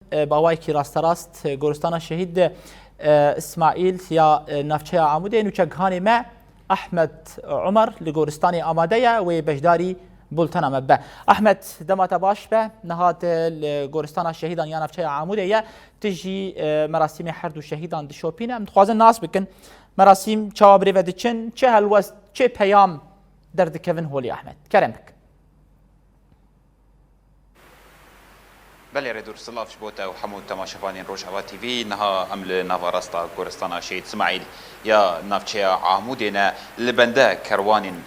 باوایکی راست گورستان شهید اسماعیل یا نافچه عمودی نوچگهانی ما احمد عمر لگورستانی آماده و بجداری بولتنا مبه احمد دمات باش به نهاد لگورستان شهیدان یا نافچه عمودی یا تجی مراسم حرد شهیدان دشوپینه متخوازن ناس بکن مراسم چوابری و دچن چه هلوست چه پیام درد کevin هولی احمد کرمک بله ردور سلاف شبوتا وحمود تماشفانين روجهوا تي في نها عمل نافارستا كورستان شهيد اسماعيل يا نافچه عمودنا لبنده كروان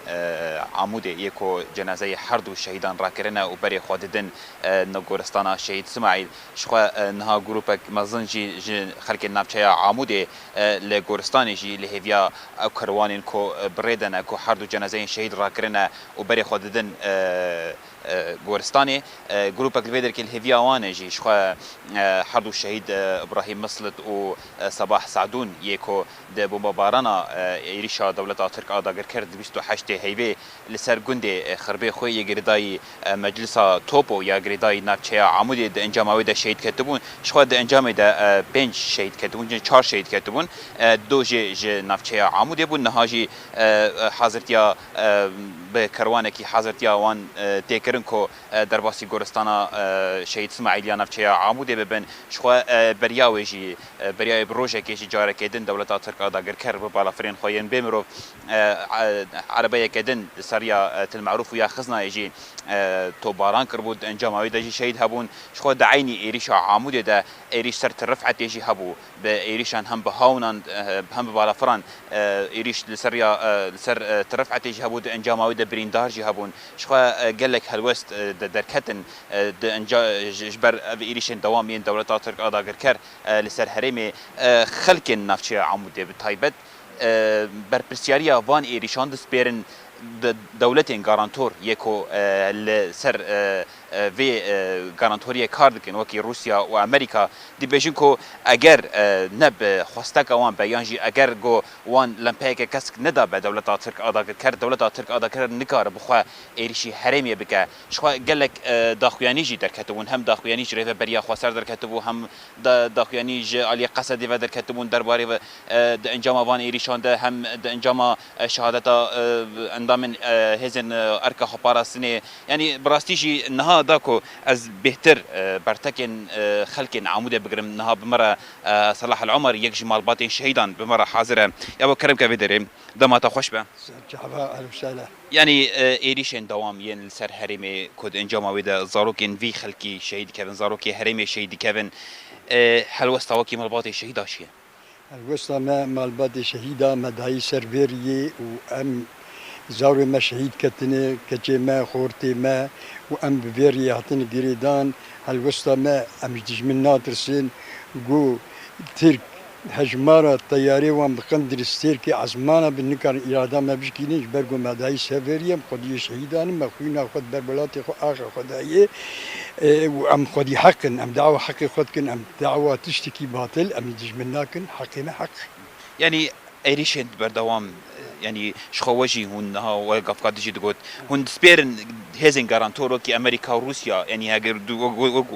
عمودي يكو جنازه حردو شهيدان راكرنا وبري خوددن نغورستان شهيد اسماعيل شخوا نها جروبك مازنجي خلق نافچه عمودي لغورستان جي لهيفيا كروان كو بريدن كو حردو جنازه شهيد راكرنا وبري خوددن گورستانی گروپک الفيدر كل هيفيا وانجي شخوا حردو الشهيد ابراهيم مسلط و صباح سعدون يكو د بومبارانا ايريشا دولتا ترك اداگر کرد 28 هيبه لسر گوندي خربي خو يگرداي مجلسا توپو يا گرداي نافچه عمودي د انجاموي د شهيد كتبون شخوا د انجامي د 5 شهيد كتبون 4 شهيد كتبون دو جي نافچه عمودي بون نهاجي حاضرتيا بكروانكي حاضرتيا وان تكرن كو درباسي گورستانا شهيد اسماعيل يا نافچه عمودي ببن شخوا برياوي برياوي بروجه كيجي جاره كدن دولتا ترك اداگر كر بالافرين خوين بمرو عربيه كدن سريا المعروف ويا خزنا يجي توباران كربود انجاموي دجي شهيد هبون شخوا دعيني ايريشا عمودي ده ايريش سر رفعت يجي هبو بايريشان هم بهاونان هم بالافران ايريش لسريا سر ترفعت يجي هبو انجاموي ده بريندار جي هبون شخوا قال لك هالوست دركتن د انجا جبر ايريشن دوامين دولتا ترك اداگر كر لسر هرمي خلق نافچه عمودي بتايبت برپرسیاریا وان ایریشان دسپیرن دولتین گارانتور یکو لسر وی گارانتوری کاردکن وکی روسیا و امریکا دی بیشن کو اگر نب خواستک وان بیانجی اگر گو وان لمپیک کسک ندا به دولتا ترک آداگر کرد دولتا ترک آداگر نکار بخوا ایریشی حرمی بکه شخوا گلک داخویانی جی در کتبون هم داخویانی جی ریف بریا خواستر در کتبو هم داخویانی جی علی قصدی و در کتبون درباره و انجام وان ایریشان ده هم انجام شهادتا اندامن هزن ارکا خپاراسنه یعنی براستیجی نها داكو از بهتر برتكن خلق عموده بقرم نها بمره صلاح العمر يك جمال باطن شهيدان بمره حاضره يا ابو كرم كفيدري دماته خوش به يعني ايريشن دوام ين سر هرمي كود انجام ويدا زاروكين في خلقي شهيد كيفن زاروكي هرمي شهيد كيفن هل وستاوكي مال باطن شهيدا شيه الوسطى مال باطن شهيدا مدعي سرفيري وام زاوی ما شهید کتنه کچه ما خورتی ما و ام بویری هاتن گریدان هالوسطا ما امش دجمن ناترسين جو ترك هجمارة طياري وام بقندر السيركي عزمانا بالنكار إرادة ما بشكينيش برقو مدعي سافريم خدي شهيدان ما خوينا خد بربلاتي خو آخر خدايي وام خدي حقن ام دعوة حقي خدكن ام دعوة تشتكي باطل ام دجمناكن حقي ما حق يعني ايريشن بردوام يعني شخوجي هون ها وقف قادجي دقوت هون سبيرن هزين جارانتورو كي امريكا وروسيا يعني اگر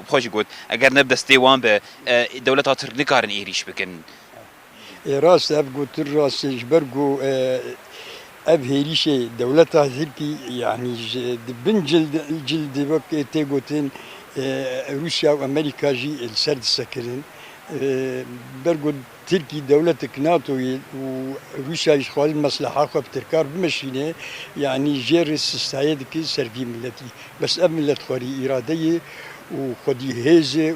بخوش قوت اگر نبدا ستيوان به دولتها ترنكارن ايريش بكن راس ابقو تراس جبرقو اب هيريشي دولتها هيركي يعني بن جلد وقت تيغوتين روسيا وامريكا جي السرد سكرين برقو تركي دولتك ناتو وروسيا يشخوال المصلحة خو بتركار بمشينه يعني جير السيد كي سرفي ملتي بس ام ملت خوري إرادية وخدي هيزة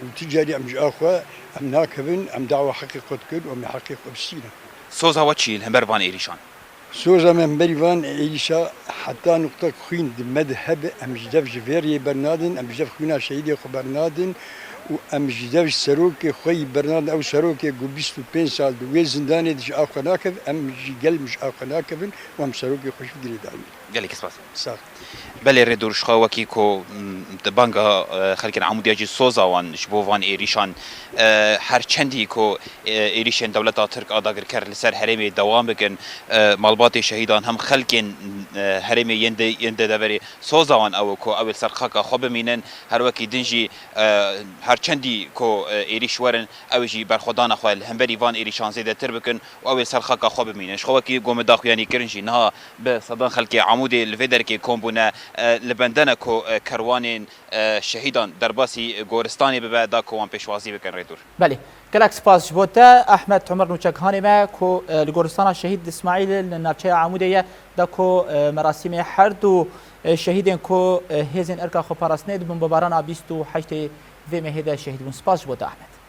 وتجاري ام اخوا ام ناكبن ام دعوة حقيقة كل وام حقيقة بسينا سوزا واتشيل همبرفان ايريشان سوزا من بريفان ايشا حتى نقطة خوين مذهب ام جدف جفيري برنادن ام جدف خوينا شهيدي خو برنادن و ام جداش سروكي خوي برنامج او سروكي قو 25 سال دوي زنداني دش اخو ناكف ام جي قل مش اخو ناكف وام سروكي خوش في داري gelek spas. صح بله ردور شخواکی کو بانگا خلکن عمودی جی سوزا وان شبوان ایریشان هر چندی کو ایریشن دولت ترک آداگر کر لسر هرمی دوام بکن مالبات شهیدان هم خلکن هرمی ینده دوری سوزا وان او کو اول سرخاک خوب مینن هر وکی دنجی هر چندی کو ایریش ورن او جی برخودان خوال هم بری وان ایریشان زیده تر بکن و اول سرخاک خوب مینن شخواکی گم داخو یعنی کرنجی نه به صدان خلک عمودی لفدر کی کومبونه لبندن کو کروان شهیدان در باسی گورستانی به دا کوان پیشوازی بکن ریدور بله گلک سپاس جبوته احمد عمر نوچکهانی ما کو لگورستان شهید اسماعیل نافچه عمودیه دا کو مراسم هر دو شهیدین کو هزین ارکا خو پاراستنه بمباران 28 و مهده شهید بون سپاس جبوته احمد